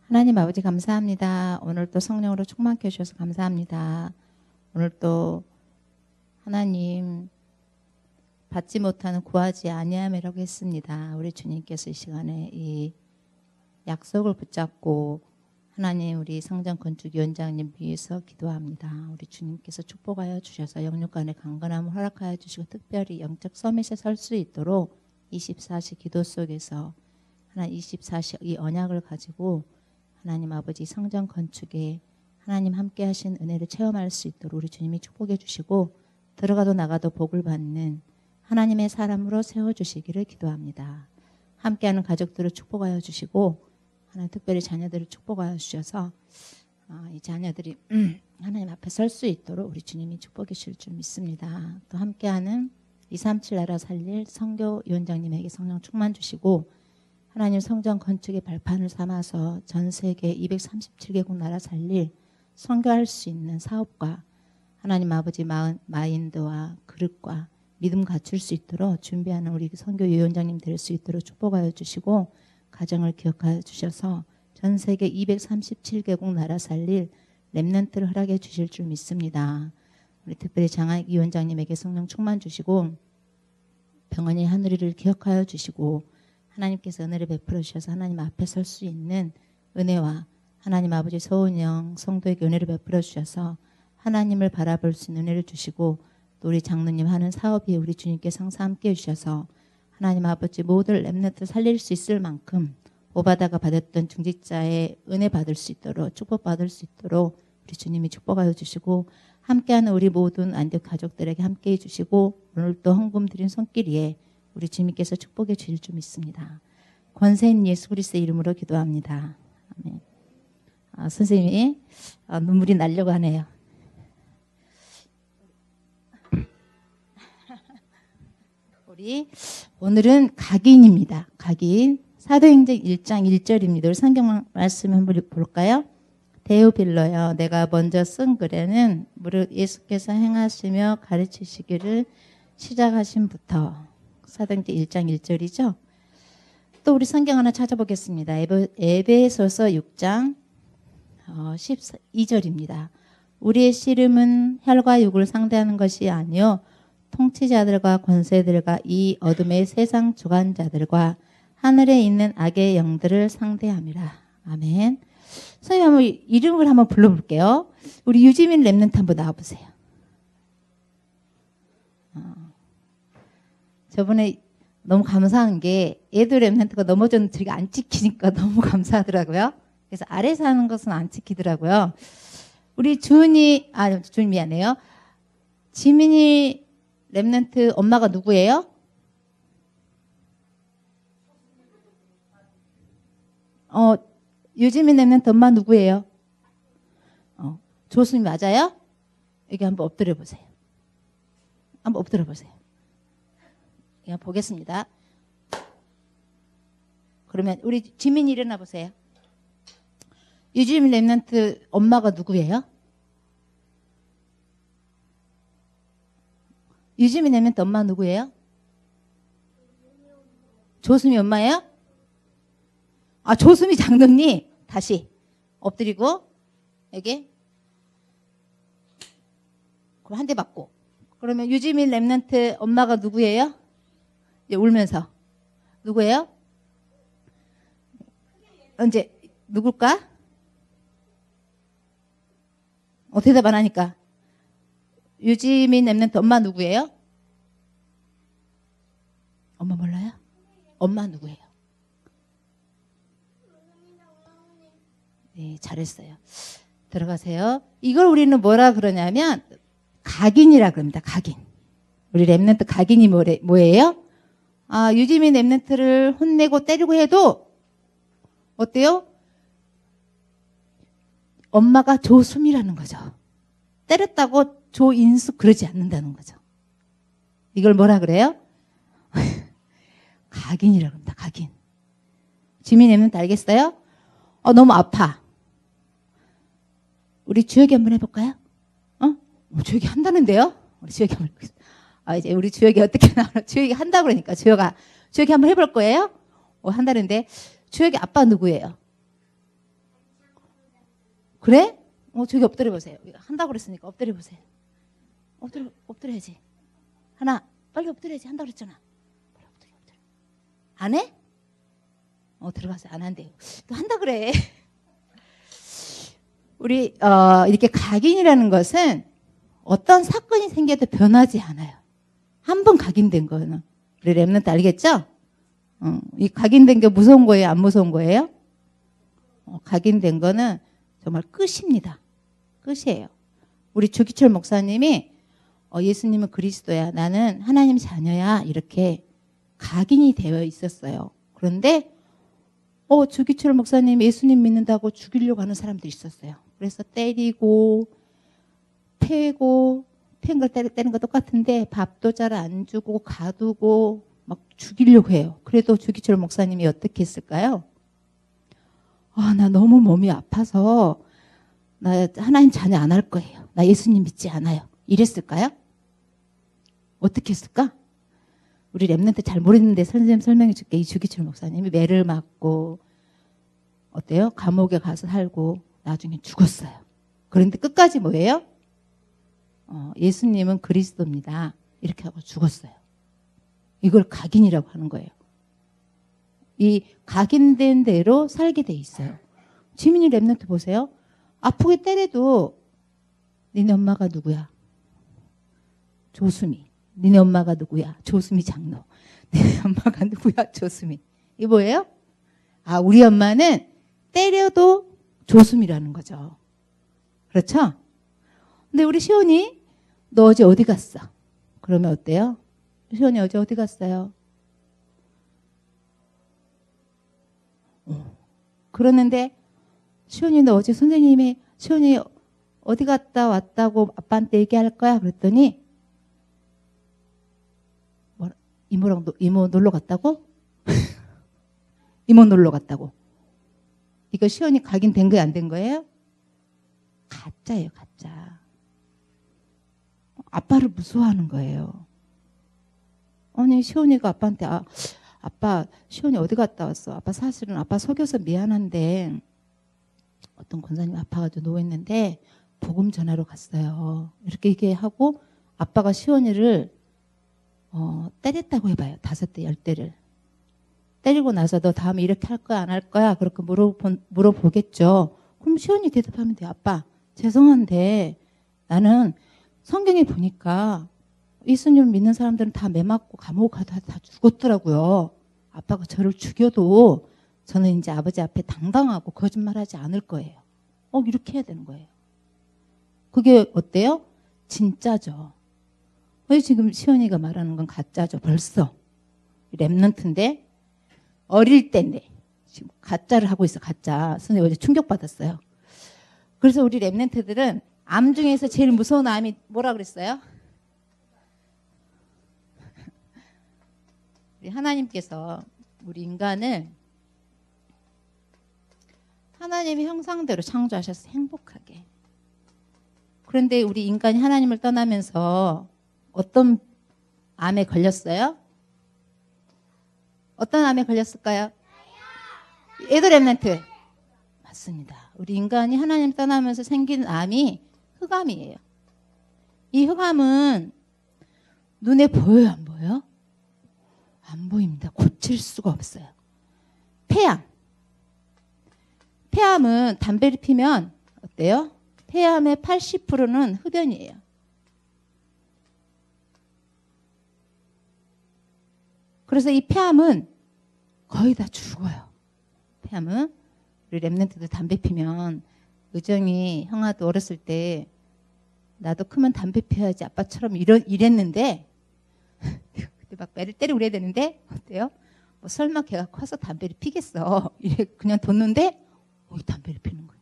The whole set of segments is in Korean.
하나님 아버지 감사합니다. 오늘 또 성령으로 충만케 해주셔서 감사합니다. 오늘 또 하나님 받지 못하는 구하지 아니함이라고 했습니다. 우리 주님께서 이 시간에 이 약속을 붙잡고 하나님 우리 성전 건축위원장님 위해서 기도합니다. 우리 주님께서 축복하여 주셔서 영육간의 강건함을 허락하여 주시고 특별히 영적 서밋에 설 수 있도록 24시 기도 속에서 하나님 24시 이 언약을 가지고 하나님 아버지 성전 건축에 하나님 함께 하신 은혜를 체험할 수 있도록 우리 주님이 축복해 주시고 들어가도 나가도 복을 받는 하나님의 사람으로 세워주시기를 기도합니다. 함께하는 가족들을 축복하여 주시고 하나님 특별히 자녀들을 축복하여 주셔서 이 자녀들이 하나님 앞에 설 수 있도록 우리 주님이 축복해 주실 줄 믿습니다. 또 함께하는 237 나라 살릴 선교위원장님에게 성령 충만 주시고 하나님 성전 건축의 발판을 삼아서 전 세계 237개국 나라 살릴 선교할 수 있는 사업과 하나님 아버지 마인드와 그릇과 믿음 갖출 수 있도록 준비하는 우리 선교위원장님 될 수 있도록 축복하여 주시고 가정을 기억하여 주셔서 전 세계 237개국 나라 살릴 렘넌트를 허락해 주실 줄 믿습니다. 우리 특별히 장학 위원장님에게 성령 충만 주시고 병원의 하늘이를 기억하여 주시고 하나님께서 은혜를 베풀어 주셔서 하나님 앞에 설 수 있는 은혜와 하나님 아버지 서은영 성도에게 은혜를 베풀어 주셔서 하나님을 바라볼 수 있는 은혜를 주시고 또 우리 장로님 하는 사업이 우리 주님께서 항상 함께 해주셔서 하나님 아버지 모든 렘넌트를 살릴 수 있을 만큼 오바다가 받았던 중직자의 은혜 받을 수 있도록 축복받을 수 있도록 우리 주님이 축복하여 주시고 함께하는 우리 모든 안디옥 가족들에게 함께해 주시고 오늘 또 헌금 드린 손길이에 우리 주님께서 축복해 주실 줄 믿습니다. 권세인 예수 그리스도의 이름으로 기도합니다. 아멘. 선생님이 눈물이 나려고 하네요. 우리 오늘은 각인입니다. 각인. 사도행전 1장 1절입니다. 우리 성경 말씀 한번 볼까요? 데오빌러여 내가 먼저 쓴 글에는 무릇 예수께서 행하시며 가르치시기를 시작하신부터 사도행전 1장 1절이죠. 또 우리 성경 하나 찾아보겠습니다. 에베소서 6장 12절입니다. 우리의 씨름은 혈과 육을 상대하는 것이 아니요 통치자들과 권세들과 이 어둠의 세상 주관자들과 하늘에 있는 악의 영들을 상대함이라. 아멘. 선생님 한번 이름을 한번 불러볼게요. 우리 유지민 렘넌트 한번 나와보세요. 저번에 너무 감사한 게 애들 렘넌트가 넘어졌는데 저희가 안 찍히니까 너무 감사하더라고요. 그래서 아래서 하는 것은 안 찍히더라고요. 우리 주은이 미안해요. 지민이 렘넌트 엄마가 누구예요? 유지민 렘넌트 엄마 누구예요? 조수미 맞아요? 여기 한번 엎드려 보세요. 한번 엎드려 보세요. 그냥 보겠습니다. 그러면 우리 지민이 일어나 보세요. 유지민 렘넌트 엄마가 누구예요? 유지민 렘넌트 엄마 누구예요? 조수미 엄마예요? 조수미 장로님 다시 엎드리고 여기 그럼 한 대 맞고 그러면 유지민 렘넌트 엄마가 누구예요? 울면서 누구예요? 언제 누굴까? 대답 안 하니까 유지민 렘넌트 엄마 누구예요? 엄마 몰라요? 엄마 누구예요? 네, 잘했어요. 들어가세요. 이걸 우리는 뭐라 그러냐면 각인이라 그럽니다. 각인. 우리 렘넌트 각인이 뭐예요? 유지민 렘넌트를 혼내고 때리고 해도 어때요? 엄마가 조수미라는 거죠. 때렸다고 조인숙 그러지 않는다는 거죠. 이걸 뭐라 그래요? 각인이라고 합니다. 각인. 지민 렘넌트 알겠어요? 너무 아파. 우리 주혁이 한번 해볼까요? 주혁이 한다는데요? 우리 주혁이 한번 해보겠습니다. 이제 우리 주혁이 어떻게 나오나? 주혁이 한다고 그러니까 주혁이 한번 해볼 거예요? 한다는데 주혁이 아빠 누구예요? 그래? 저기 엎드려 보세요. 한다고 그랬으니까 엎드려 보세요. 엎드려야지. 하나, 빨리 엎드려야지. 한다고 그랬잖아. 빨리 엎드려. 안 해? 들어가서 안 한대요. 또 한다 그래. 우리 이렇게 각인이라는 것은 어떤 사건이 생겨도 변하지 않아요. 한 번 각인된 거는. 우리 랩런트 알겠죠? 이 각인된 게 무서운 거예요? 안 무서운 거예요? 각인된 거는 정말 끝입니다. 끝이에요. 우리 주기철 목사님이 예수님은 그리스도야. 나는 하나님 자녀야. 이렇게 각인이 되어 있었어요. 그런데 주기철 목사님 예수님 믿는다고 죽이려고 하는 사람들이 있었어요. 그래서 때리고 패고 패는 걸 때리는 거 똑같은데 밥도 잘 안 주고 가두고 막 죽이려고 해요. 그래도 주기철 목사님이 어떻게 했을까요? 나 너무 몸이 아파서 나 하나님 자녀 안 할 거예요. 나 예수님 믿지 않아요. 이랬을까요? 어떻게 했을까? 우리 랩런트 잘 모르는데 선생님 설명해 줄게. 이 주기철 목사님이 매를 맞고 어때요? 감옥에 가서 살고 나중에 죽었어요. 그런데 끝까지 뭐예요? 예수님은 그리스도입니다. 이렇게 하고 죽었어요. 이걸 각인이라고 하는 거예요. 이 각인된 대로 살게 돼 있어요. 지민이 랩런트 보세요. 아프게 때려도 니네 엄마가 누구야? 조수미. 니네 엄마가 누구야? 조수미 장로. 니네 엄마가 누구야? 조수미. 이게 뭐예요? 우리 엄마는 때려도 조수미라는 거죠. 그렇죠? 근데 우리 시온이 너 어제 어디 갔어? 그러면 어때요? 시온이 어디 갔어요? 그러는데 시온이 너 어제 선생님이 시온이 어디 갔다 왔다고 아빠한테 얘기할 거야? 그랬더니 이모 놀러 갔다고? 이모 놀러 갔다고. 이거 시온이 각인된 거예요? 안 된 거예요? 가짜예요. 가짜. 아빠를 무서워하는 거예요. 아니 시온이가 아빠한테 아빠 시온이 어디 갔다 왔어? 아빠 사실은 아빠 속여서 미안한데 어떤 권사님이 아파가지고 누워있는데 복음 전하러 갔어요. 이렇게 얘기하고 아빠가 시온이를 때렸다고 해봐요. 5대 10대를. 때리고 나서 너 다음에 이렇게 할 거야 안 할 거야? 그렇게 물어보겠죠. 그럼 시온이 대답하면 돼요. 아빠 죄송한데 나는 성경에 보니까 예수님을 믿는 사람들은 다 매 맞고 감옥 가다 다 죽었더라고요. 아빠가 저를 죽여도 저는 이제 아버지 앞에 당당하고 거짓말하지 않을 거예요. 이렇게 해야 되는 거예요. 그게 어때요? 진짜죠. 지금 시온이가 말하는 건 가짜죠. 벌써. 랩런트인데 어릴 때인데 지금 가짜를 하고 있어. 가짜. 선생님 어제 충격받았어요. 그래서 우리 랩런트들은 암 중에서 제일 무서운 암이 뭐라 그랬어요? 우리 하나님께서 우리 인간을 하나님의 형상대로 창조하셔서 행복하게. 그런데 우리 인간이 하나님을 떠나면서 어떤 암에 걸렸어요? 어떤 암에 걸렸을까요? 에도 랩런트. 맞습니다. 우리 인간이 하나님 떠나면서 생긴 암이 흑암이에요. 이 흑암은 눈에 보여요? 안 보여요? 안 보입니다. 고칠 수가 없어요. 폐암. 폐암은 담배를 피면 어때요? 폐암의 80%는 흡연이에요. 그래서 이 폐암은 거의 다 죽어요. 폐암은. 우리 랩런트도 담배 피면 의정이 형아도 어렸을 때 나도 크면 담배 피워야지 아빠처럼 이랬는데 그때 막 매를 때리고 그래야 되는데 어때요? 설마 걔가 커서 담배를 피겠어. 이래 그냥 뒀는데 담배를 피는 거예요.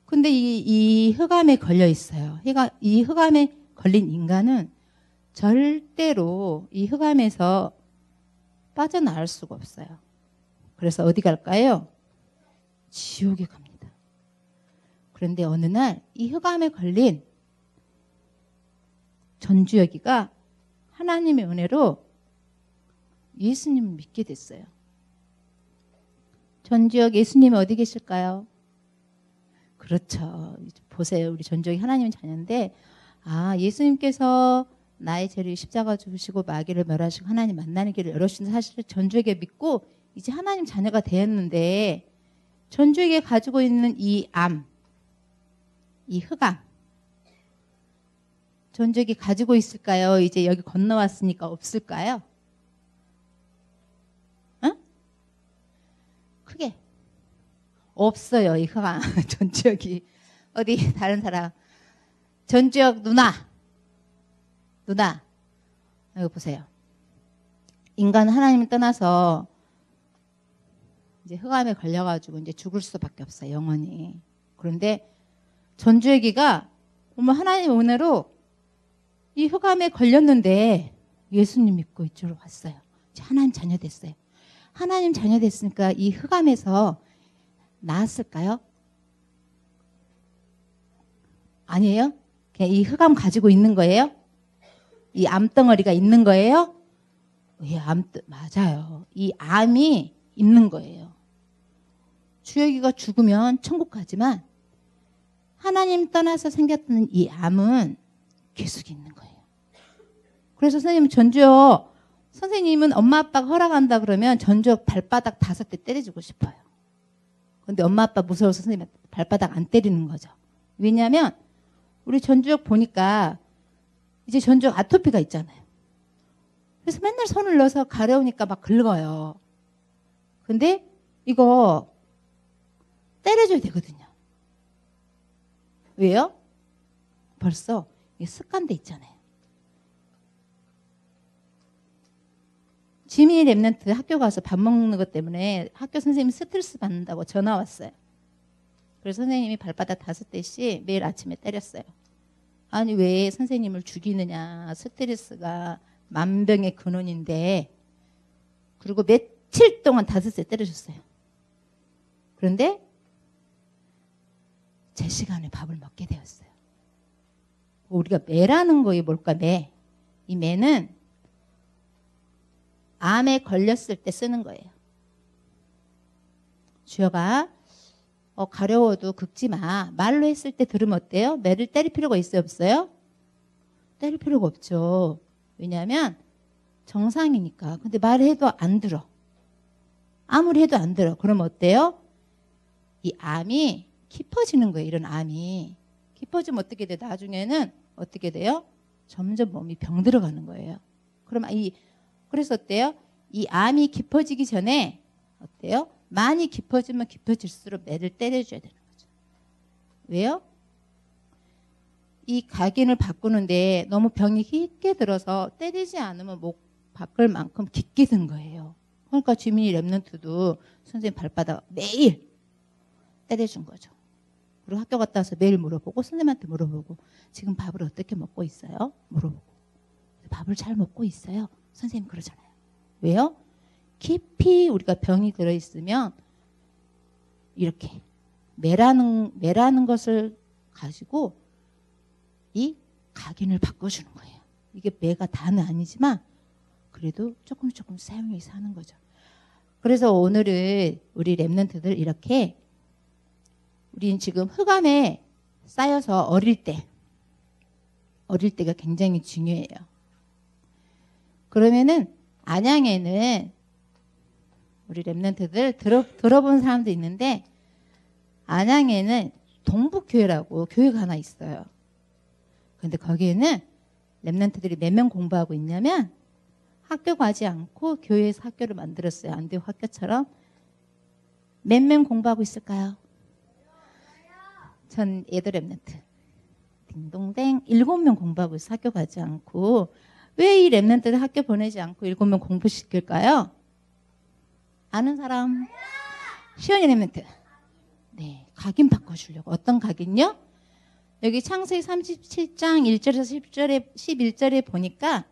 근데 이 흑암에 걸려 있어요. 이 흑암에 걸린 인간은 절대로 이 흑암에서 빠져나올 수가 없어요. 그래서 어디 갈까요? 지옥에 갑니다. 그런데 어느 날 이 흑암에 걸린 전주여기가 하나님의 은혜로 예수님을 믿게 됐어요. 전주역 예수님이 어디 계실까요? 그렇죠. 보세요. 우리 전적이 하나님의 자녀인데 예수님께서 나의 죄를 십자가 주시고 마귀를 멸하시고 하나님 만나는 길을 열어주신 사실을 전주에게 믿고 이제 하나님 자녀가 되었는데 전주에게 가지고 있는 이 암, 이 흑암 전주에게 가지고 있을까요? 이제 여기 건너왔으니까 없을까요? 응? 크게 없어요. 이 흑암 전주역이 어디 다른 사람 전주역 누나 여기 보세요. 인간은 하나님을 떠나서 이제 흑암에 걸려가지고 이제 죽을 수밖에 없어요. 영원히. 그런데 전주애기가 정말 하나님의 은혜로 이 흑암에 걸렸는데 예수님 믿고 이쪽으로 왔어요. 하나님 자녀 됐어요. 하나님 자녀 됐으니까 이 흑암에서 나았을까요? 아니에요? 그냥 이 흑암 가지고 있는 거예요? 이 암덩어리가 있는 거예요? 예, 맞아요. 이 암이 있는 거예요. 주혁이가 죽으면 천국 가지만 하나님 떠나서 생겼던 이 암은 계속 있는 거예요. 그래서 선생님 전주혁 선생님은 엄마 아빠가 허락한다 그러면 전주혁 발바닥 5대 때려주고 싶어요. 근데 엄마 아빠 무서워서 선생님 발바닥 안 때리는 거죠. 왜냐하면 우리 전주혁 보니까 이제 전주혁 아토피가 있잖아요. 그래서 맨날 손을 넣어서 가려우니까 막 긁어요. 근데 이거 때려줘야 되거든요. 왜요? 벌써 습관돼 있잖아요. 지민이 랩런트 학교 가서 밥 먹는 것 때문에 학교 선생님이 스트레스 받는다고 전화 왔어요. 그래서 선생님이 발바닥 5대씩 매일 아침에 때렸어요. 아니 왜 선생님을 죽이느냐. 스트레스가 만병의 근원인데. 그리고 며칠 동안 5대 때려줬어요. 그런데 제 시간에 밥을 먹게 되었어요. 우리가 매라는 거에 뭘까? 매. 이 매는 암에 걸렸을 때 쓰는 거예요. 주여가 가려워도 긁지 마. 말로 했을 때 들으면 어때요? 매를 때릴 필요가 있어요? 없어요? 때릴 필요가 없죠. 왜냐하면 정상이니까. 근데 말해도 안 들어. 아무리 해도 안 들어. 그럼 어때요? 이 암이 깊어지는 거예요. 이런 암이. 깊어지면 어떻게 돼요? 나중에는 어떻게 돼요? 점점 몸이 병들어가는 거예요. 그럼 그래서 어때요? 이 암이 깊어지기 전에 어때요? 많이 깊어지면 깊어질수록 매를 때려줘야 되는 거죠. 왜요? 이 각인을 바꾸는데 너무 병이 깊게 들어서 때리지 않으면 목 바꿀 만큼 깊게 든 거예요. 그러니까 주민이 랩런트도 선생님 발바닥 매일 때려준 거죠. 그리고 학교 갔다 와서 매일 물어보고 선생님한테 물어보고 지금 밥을 어떻게 먹고 있어요? 물어보고 밥을 잘 먹고 있어요. 선생님 그러잖아요. 왜요? 깊이 우리가 병이 들어있으면 이렇게 매라는 것을 가지고 이 각인을 바꿔주는 거예요. 이게 매가 다는 아니지만 그래도 조금 사용해서 하는 거죠. 그래서 오늘은 우리 랩런트들 이렇게 우리는 지금 흑암에 쌓여서 어릴 때가 굉장히 중요해요. 그러면은 안양에는 우리 랩런트들 들어본 사람도 있는데 안양에는 동북교회라고 교회가 하나 있어요. 근데 거기에는 랩런트들이 몇 명 공부하고 있냐면 학교 가지 않고 교회에서 학교를 만들었어요. 안대호 학교처럼. 몇 명 공부하고 있을까요? 전 애들 랩런트. 딩동댕 7명 공부하고 있어. 학교 가지 않고. 왜 이 랩런트들 학교 보내지 않고 7명 공부시킬까요? 아는 사람? 시원이 랩런트. 네, 각인 바꿔주려고. 어떤 각인요? 여기 창세기 37장 1절에서 11절에 보니까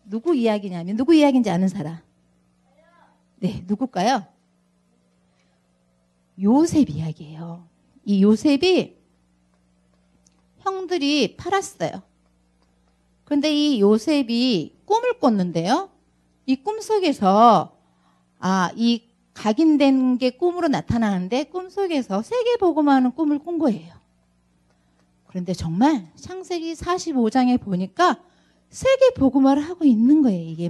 누구 이야기냐면 누구 이야기인지 아는 사람? 네, 누굴까요? 요셉 이야기예요. 이 요셉이 형들이 팔았어요. 그런데 이 요셉이 꿈을 꿨는데요. 이 꿈속에서 이 각인된 게 꿈으로 나타나는데 꿈속에서 세계복음하는 꿈을 꾼 거예요. 그런데 정말 창세기 45장에 보니까 세계복음화를 하고 있는 거예요. 이게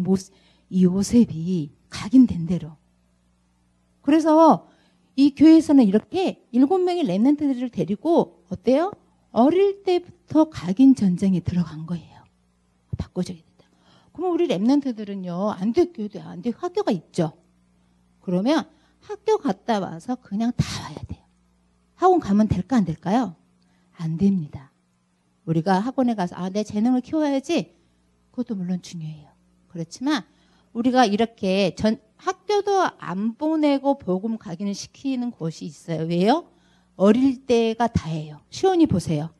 이 요셉이 각인된 대로. 그래서 이 교회에서는 이렇게 7명의 렘넌트들을 데리고 어때요? 어릴 때부터 각인 전쟁에 들어간 거예요. 바꿔줘야 된다. 그러면 우리 렘넌트들은요, 안 돼, 교회도 안 돼, 학교가 있죠. 그러면 학교 갔다 와서 그냥 다 와야 돼요. 학원 가면 될까 안 될까요? 안 됩니다. 우리가 학원에 가서 내 재능을 키워야지. 그것도 물론 중요해요. 그렇지만 우리가 이렇게 학교도 안 보내고 복음 각인을 시키는 곳이 있어요. 왜요? 어릴 때가 다예요. 시온이 보세요.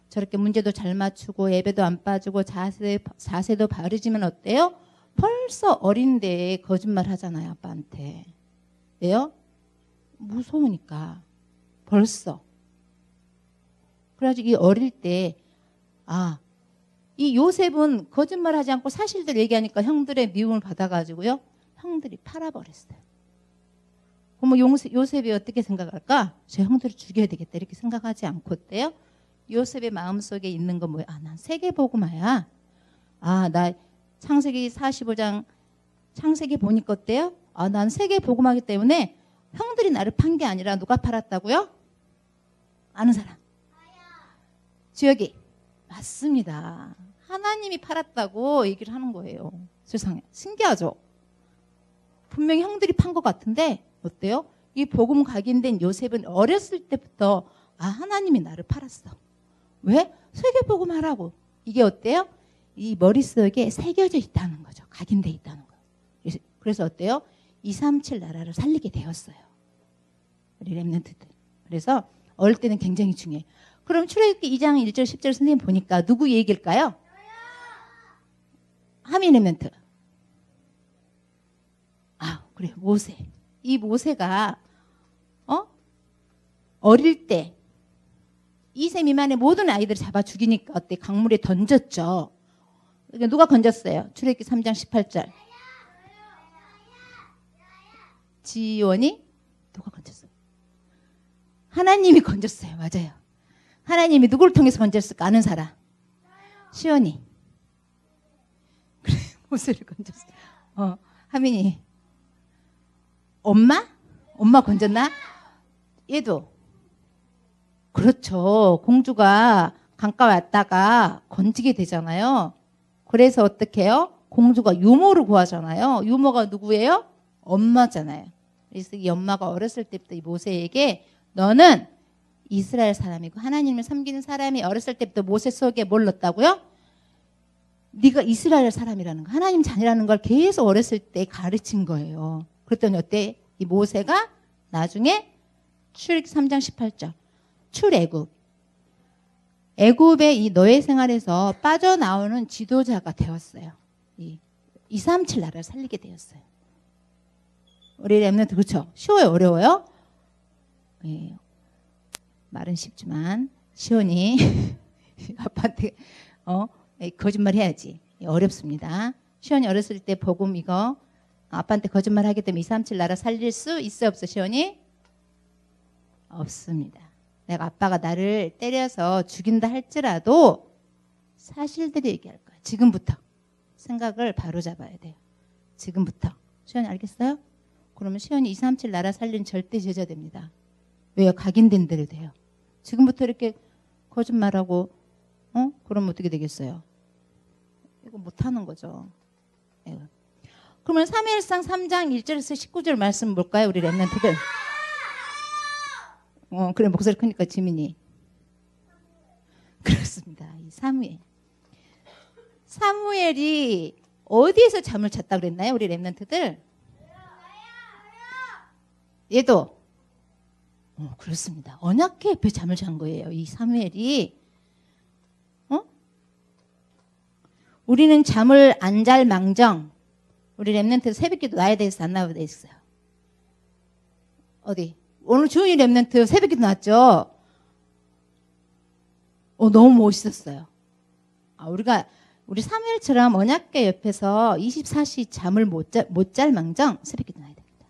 저렇게 문제도 잘 맞추고 예배도 안 빠지고 자세도 바르지만 어때요? 벌써 어린데 거짓말 하잖아요. 아빠한테. 왜요? 무서우니까. 벌써. 그래가지고 이 어릴 때 이 요셉은 거짓말 하지 않고 사실대로 얘기하니까 형들의 미움을 받아가지고요. 형들이 팔아버렸어요. 그럼 요셉이 어떻게 생각할까? 저 형들을 죽여야 되겠다 이렇게 생각하지 않고 어때요? 요셉의 마음속에 있는 건 뭐야? 난 세계복음화야. 나 창세기 45장 창세기 보니까 어때요? 난 세계복음화이기 때문에 형들이 나를 판 게 아니라 누가 팔았다고요? 아는 사람? 지역이 맞습니다. 하나님이 팔았다고 얘기를 하는 거예요. 세상에 신기하죠? 분명히 형들이 판 것 같은데 어때요? 이 복음 각인된 요셉은 어렸을 때부터 하나님이 나를 팔았어. 왜? 세계복음 하라고. 이게 어때요? 이 머릿속에 새겨져 있다는 거죠. 각인돼 있다는 거예요. 그래서 어때요? 237 나라를 살리게 되었어요. 우리 렘넌트들. 그래서 어릴 때는 굉장히 중요해요. 그럼 출애굽기 2장 1절 10절 선생님 보니까 누구 얘기일까요? 하민 렘넌트. 그래 모세. 이 모세가 어릴 때 2세 미만의 모든 아이들을 잡아 죽이니까 어때? 강물에 던졌죠. 그러니까 누가 건졌어요? 출애굽기 3장 18절. 지원이 누가 건졌어요? 하나님이 건졌어요. 맞아요. 하나님이 누구를 통해서 건졌을까? 아는 사람. 시온이. 그래 모세를 건졌어요. 하민이. 엄마 건졌나? 얘도. 그렇죠. 공주가 강가 왔다가 건지게 되잖아요. 그래서 어떻게 해요? 공주가 유모를 구하잖아요. 유모가 누구예요? 엄마잖아요. 그래서 이 엄마가 어렸을 때부터 이 모세에게 너는 이스라엘 사람이고 하나님을 섬기는 사람이 어렸을 때부터 모세 속에 뭘 넣었다고요? 네가 이스라엘 사람이라는 거, 하나님 자녀라는 걸 계속 어렸을 때 가르친 거예요. 그랬더니 어때? 이 모세가 나중에 출애굽기 3장 18절 출애굽. 애굽의 이 노예 생활에서 빠져나오는 지도자가 되었어요. 이 237 나라를 살리게 되었어요. 우리 렘넌트 그렇죠? 쉬워요? 어려워요? 예. 말은 쉽지만 시온이 아빠한테 거짓말 해야지. 어렵습니다. 시온이 어렸을 때 복음 이거 아빠한테 거짓말 하기 때문에 237 나라 살릴 수 있어 없어 시온이? 없습니다. 내가 아빠가 나를 때려서 죽인다 할지라도 사실대로 얘기할 거야. 지금부터 생각을 바로 잡아야 돼요. 지금부터. 시온이 알겠어요? 그러면 시온이 237 나라 살린 절대 제자 됩니다. 왜요? 각인된 대로 돼요. 지금부터 이렇게 거짓말하고 그러면 어떻게 되겠어요? 이거 못하는 거죠. 그러면 사무엘상 3장 1절에서 19절 말씀 볼까요? 우리 렘넌트들. 그래 목소리 크니까 지민이. 그렇습니다. 이 사무엘이 어디에서 잠을 잤다 그랬나요? 우리 렘넌트들. 얘도. 그렇습니다. 언약궤 옆에 잠을 잔 거예요. 이 사무엘이. 우리는 잠을 안 잘 망정. 우리 렘넌트 새벽기도 나야 돼서 안 나와야 됐어요. 어디? 오늘 주은이 렘넌트 새벽기도 났죠? 너무 멋있었어요. 우리 사무엘처럼 언약궤 옆에서 24시 잠을 못 잘 망정 새벽기도 나야 됩니다.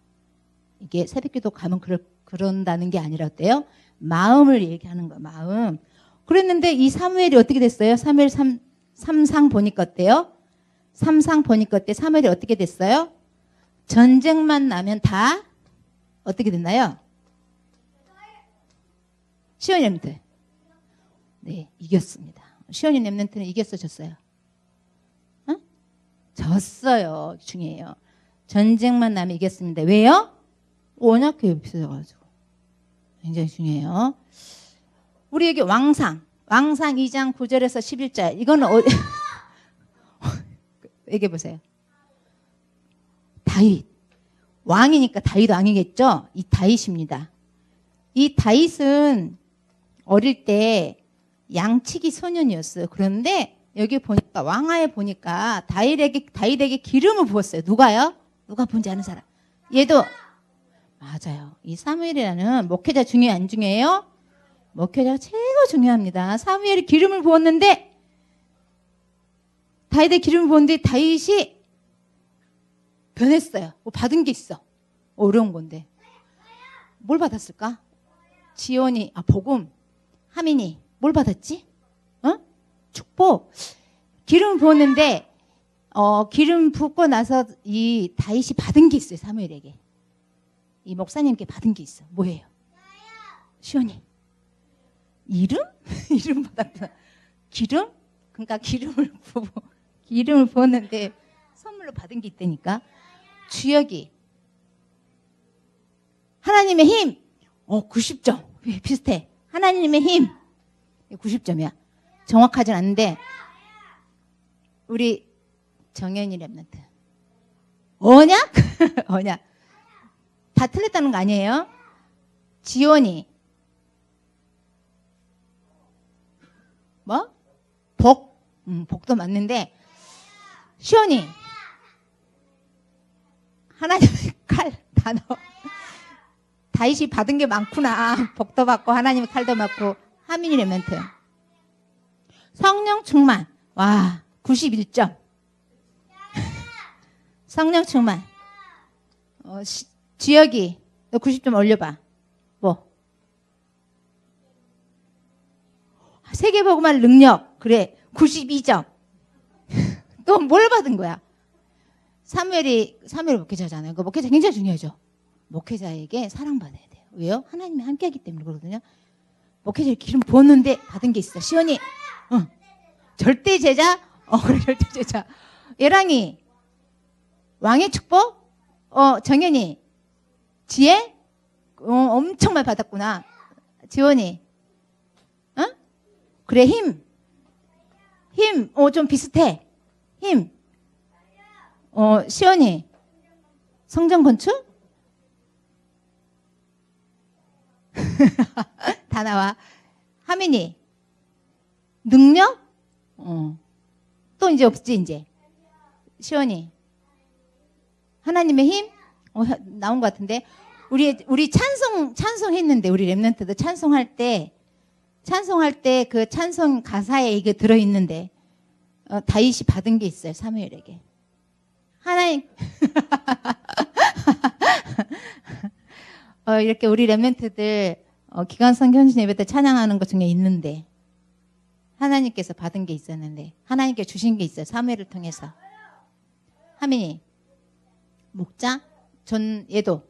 이게 새벽기도 가면 그런다는 게 아니라 어때요? 마음을 얘기하는 거예요. 마음. 그랬는데 이 사무엘이 어떻게 됐어요? 사무엘 3상 보니까 어때요? 3상 보니까 어때? 사무엘이 어떻게 됐어요? 전쟁만 나면 다 어떻게 됐나요? 시온이 렘넌트. 네, 이겼습니다. 시온이 렘넌트는 이겼어, 졌어요? 어? 졌어요. 중요해요. 전쟁만 나면 이겼습니다. 왜요? 워낙 비싸가지고. 굉장히 중요해요. 우리 여기 왕상 2장 9절에서 11절. 이거는 얘기해 보세요. 다윗. 왕이니까 다윗 왕이겠죠? 이 다윗입니다. 이 다윗은 어릴 때 양치기 소년이었어요. 그런데 여기 보니까 왕하에 보니까 다윗에게 기름을 부었어요. 누가요? 누가 본지 아는 사람? 얘도 맞아요. 이 사무엘이라는 목회자 중요해 안 중요해요? 목회자가 최고 중요합니다. 사무엘이 기름을 부었는데 다윗에 기름을 부었는데 다윗이 변했어요. 뭐 받은 게 있어. 어려운 건데. 뭘 받았을까? 지온이, 복음, 하민이 뭘 받았지? 축복. 기름 부었는데 기름 붓고 나서 이 다윗이 받은 게 있어요. 사무엘에게. 이 목사님께 받은 게 있어. 뭐예요? 시온이. 이름? 이름 받았구나. 기름? 그러니까 기름을 부었는데 선물로 받은 게 있다니까. 주역이. 하나님의 힘. 90점. 비슷해. 하나님의 힘. 90점이야. 정확하진 않은데 우리 정연이 렘넌트. 언약? 언약. 다 틀렸다는 거 아니에요? 지온이. 뭐? 복도 맞는데 시온이. 하나님의 칼 단어. 다윗이 받은 게 많구나. 복도 받고 하나님의 칼도 받고. 하민이 렘넌트. 성령 충만. 와, 91점. 성령 충만. 지역이. 너 90점 올려봐. 뭐? 세계복음할 능력. 그래. 92점. 또 뭘 받은 거야? 사무엘이 목회자잖아요. 그 목회자 굉장히 중요하죠. 목회자에게 사랑받아야 돼요. 왜요? 하나님이 함께하기 때문에 그러거든요. 목회자의 기름 부었는데 받은 게 있어. 시온이. 절대 제자. 그래, 절대 제자. 예랑이. 왕의 축복. 정연이. 지혜. 엄청 많이 받았구나. 지원이. 그래, 힘. 좀 비슷해. 힘. 시온이. 성전 건축? 다 나와. 하민이. 능력? 또 이제 없지, 이제. 시온이. 하나님의 힘? 나온 것 같은데. 우리 찬송했는데, 우리 렘넌트도 찬송할 때 그 찬송 가사에 이게 들어있는데, 다윗이 받은 게 있어요, 사무엘에게. 하나님. 이렇게 우리 렘넌트들 기관성 현신 예배 때 찬양하는 것 중에 있는데 하나님께서 받은 게 있었는데 하나님께 주신 게 있어요. 사무엘을 통해서. 하민이. 목자. 얘도.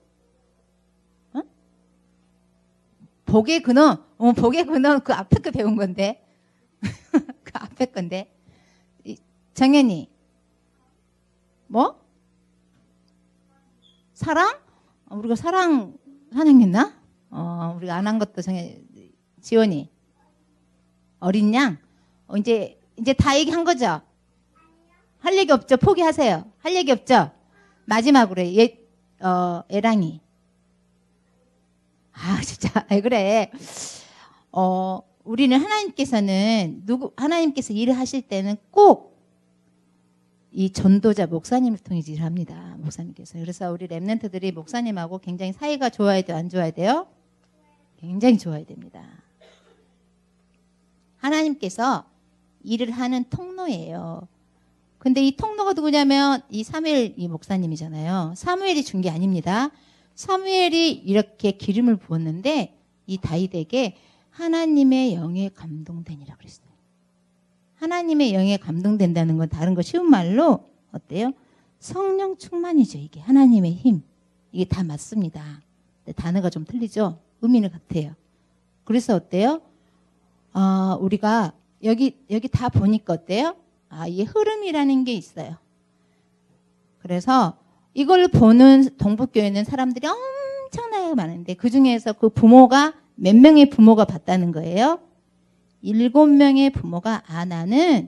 복의 근원. 복의 근원 그 앞에 거 배운 건데. 그 앞에 건데. 정연이. 뭐? 사랑? 우리가 사랑 찬양했나? 우리가 안 한 것도 지원이. 어린 양. 이제 다 얘기한 거죠? 할 얘기 없죠? 포기하세요. 할 얘기 없죠? 마지막으로 애랑이. 진짜 왜 그래? 우리는 하나님께서 일을 하실 때는 꼭 이 전도자 목사님을 통해 일을 합니다. 목사님께서. 그래서 우리 렘넌트들이 목사님하고 굉장히 사이가 좋아야 돼요? 안 좋아야 돼요? 굉장히 좋아야 됩니다. 하나님께서 일을 하는 통로예요. 근데 이 통로가 누구냐면 이 사무엘 이 목사님이잖아요. 사무엘이 준 게 아닙니다. 사무엘이 이렇게 기름을 부었는데 이 다윗에게 하나님의 영에 감동되니라 그랬어요. 하나님의 영에 감동된다는 건 다른 거 쉬운 말로 어때요? 성령 충만이죠. 이게 하나님의 힘. 이게 다 맞습니다. 근데 단어가 좀 틀리죠? 의미는 같아요. 그래서 어때요? 우리가 여기 다 보니까 어때요? 이 흐름이라는 게 있어요. 그래서 이걸 보는 동북교회는 사람들이 엄청나게 많은데 그 중에서 그 부모가 몇 명의 부모가 봤다는 거예요? 7명의 부모가 나는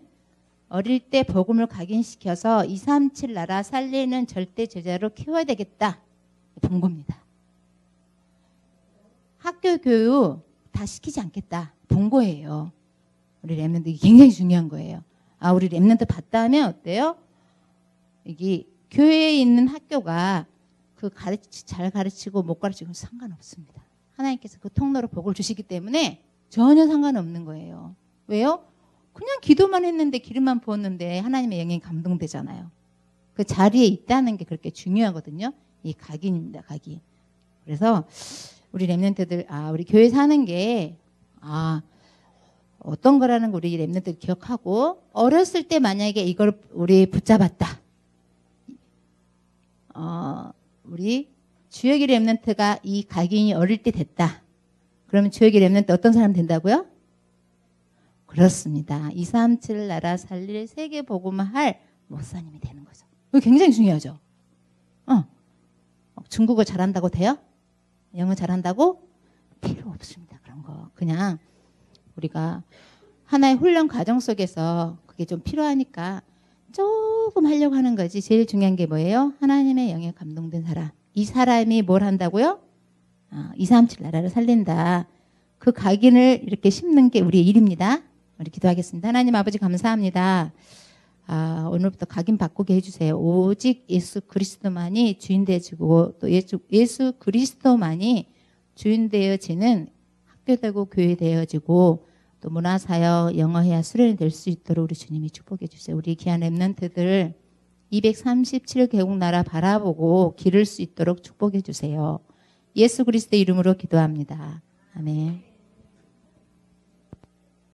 어릴 때 복음을 각인시켜서 237 나라 살리는 절대 제자로 키워야 되겠다. 본 겁니다. 학교 교육 다 시키지 않겠다. 본 거예요. 우리 랩런트 이게 굉장히 중요한 거예요. 우리 랩런트 봤다 하면 어때요? 이게 교회에 있는 학교가 잘 가르치고 못 가르치고 상관없습니다. 하나님께서 그 통로로 복을 주시기 때문에 전혀 상관없는 거예요. 왜요? 그냥 기도만 했는데 기름만 부었는데 하나님의 영이 감동되잖아요. 그 자리에 있다는 게 그렇게 중요하거든요. 이 각인입니다. 각인. 그래서 우리 랩런트들 우리 교회 사는 게 어떤 거라는 거 우리 랩런트들 기억하고 어렸을 때 만약에 이걸 우리 붙잡았다. 우리 주역이 랩런트가 이 각인이 어릴 때 됐다. 그러면 주역이 랩런트 어떤 사람 된다고요? 그렇습니다. 237 나라 살릴 세계 복음을 할 목사님이 되는 거죠. 이거 굉장히 중요하죠. 중국어 잘한다고 돼요? 영어 잘한다고? 필요 없습니다. 그런 거. 그냥 우리가 하나의 훈련 과정 속에서 그게 좀 필요하니까 조금 하려고 하는 거지. 제일 중요한 게 뭐예요? 하나님의 영에 감동된 사람. 이 사람이 뭘 한다고요? 237 나라를 살린다. 그 각인을 이렇게 심는 게 우리의 일입니다. 우리 기도하겠습니다. 하나님 아버지 감사합니다. 오늘부터 각인 바꾸게 해주세요. 오직 예수 그리스도만이 주인 되어지고 또 예수 그리스도만이 주인 되어지는 학교 되고 교회 되어지고 또 문화사역, 영어회화 수련이 될 수 있도록 우리 주님이 축복해 주세요. 우리 귀한 랩런트들 237개국 나라 바라보고 기를 수 있도록 축복해 주세요. 예수 그리스도의 이름으로 기도합니다. 아멘.